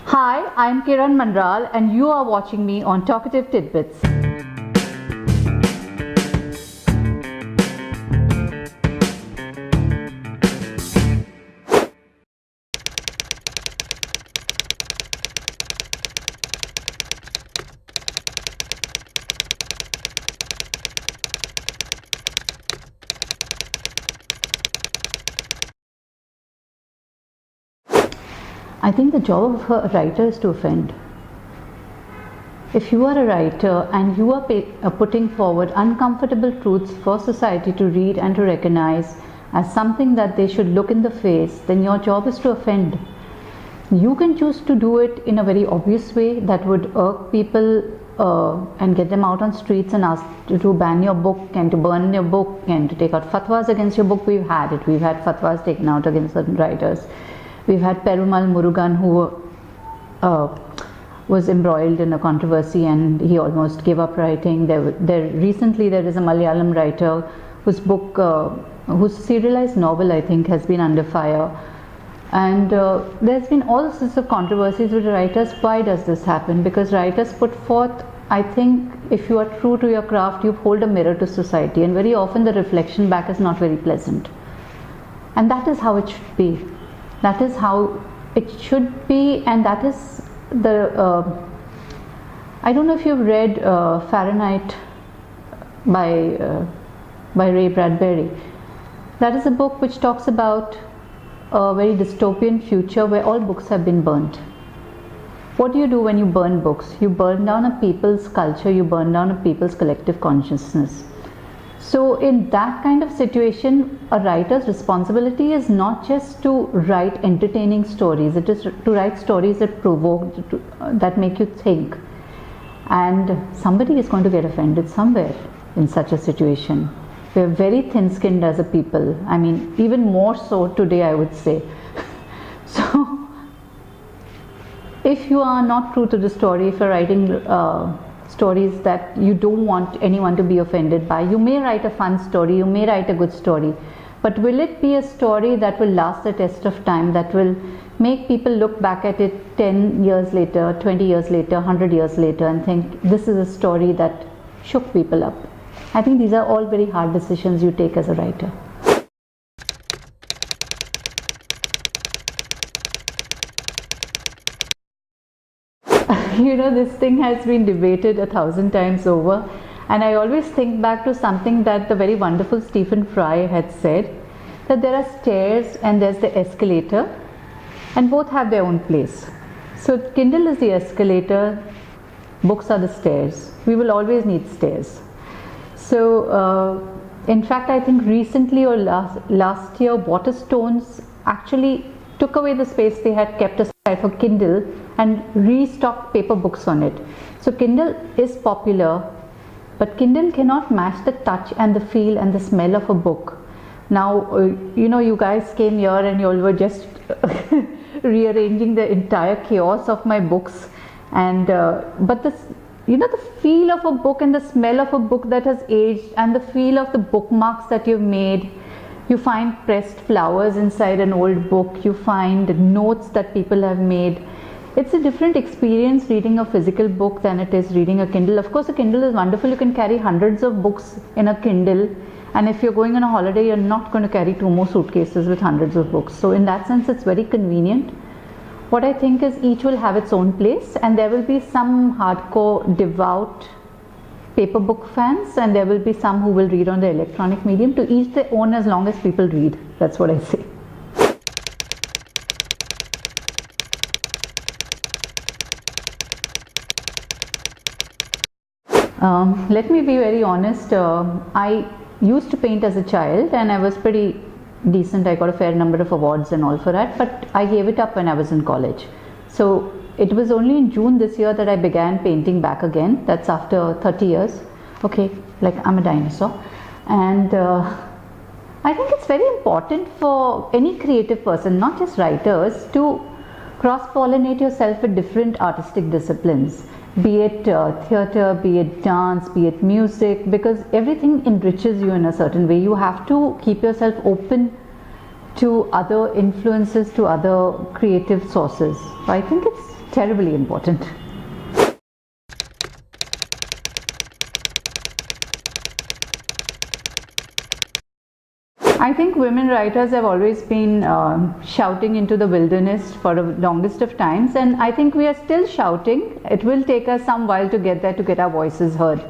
Hi, I'm Kiran Manral and you are watching me on Talkietive Tidbits. I think the job of a writer is to offend. If you are a writer and you are putting forward uncomfortable truths for society to read and to recognize as something that they should look in the face, then your job is to offend. You can choose to do it in a very obvious way that would irk people and get them out on streets and ask to ban your book and to burn your book and to take out fatwas against your book. We've had it. We've had fatwas taken out against certain writers. We've had Perumal Murugan, who was embroiled in a controversy and he almost gave up writing. Recently there is a Malayalam writer whose book, whose serialized novel I think has been under fire. And there's been all sorts of controversies with writers. Why does this happen? Because writers put forth, I think, if you are true to your craft, you hold a mirror to society, and very often the reflection back is not very pleasant. And that is how it should be. That is how it should be, and that is the I don't know if you've read Fahrenheit by Ray Bradbury. That is a book which talks about a very dystopian future where all books have been burnt. What do you do when you burn books? You burn down a people's culture, you burn down a people's collective consciousness. So in that kind of situation, a writer's responsibility is not just to write entertaining stories, it is to write stories that provoke, that make you think. And somebody is going to get offended somewhere in such a situation. We are very thin-skinned as a people. I mean, even more so today, I would say. So, if you are not true to the story, if you're writing stories that you don't want anyone to be offended by, you may write a fun story, you may write a good story, but will it be a story that will last the test of time, that will make people look back at it 10 years later, 20 years later, 100 years later and think this is a story that shook people up? I think these are all very hard decisions you take as a writer. You know, this thing has been debated 1,000 times over, and I always think back to something that the very wonderful Stephen Fry had said, that there are stairs and there's the escalator, and both have their own place. So Kindle is the escalator, books are the stairs. We will always need stairs. So in fact, I think recently or last year, Waterstones actually took away the space they had kept aside for Kindle and restocked paper books on it. So Kindle is popular, but Kindle cannot match the touch and the feel and the smell of a book. Now, you know, you guys came here and you all were just rearranging the entire chaos of my books, and but this, you know, the feel of a book and the smell of a book that has aged and the feel of the bookmarks that you've made. You find pressed flowers inside an old book, you find notes that people have made. It's a different experience reading a physical book than it is reading a Kindle. Of course, a Kindle is wonderful. You can carry hundreds of books in a Kindle, and if you're going on a holiday, you're not going to carry 2 more suitcases with hundreds of books. So in that sense, it's very convenient. What I think is each will have its own place, and there will be some hardcore, devout paper book fans, and there will be some who will read on the electronic medium. To each their own, as long as people read. That's what I say. Let me be very honest. I used to paint as a child and I was pretty decent. I got a fair number of awards and all for that, but I gave it up when I was in college. So it was only in June this year that I began painting back again. That's after 30 years. Okay, like I'm a dinosaur. And I think it's very important for any creative person, not just writers, to cross-pollinate yourself with different artistic disciplines. Be it theatre, be it dance, be it music, because everything enriches you in a certain way. You have to keep yourself open to other influences, to other creative sources. So I think it's terribly important. I think women writers have always been shouting into the wilderness for the longest of times, and I think we are still shouting. It will take us some while to get there, to get our voices heard.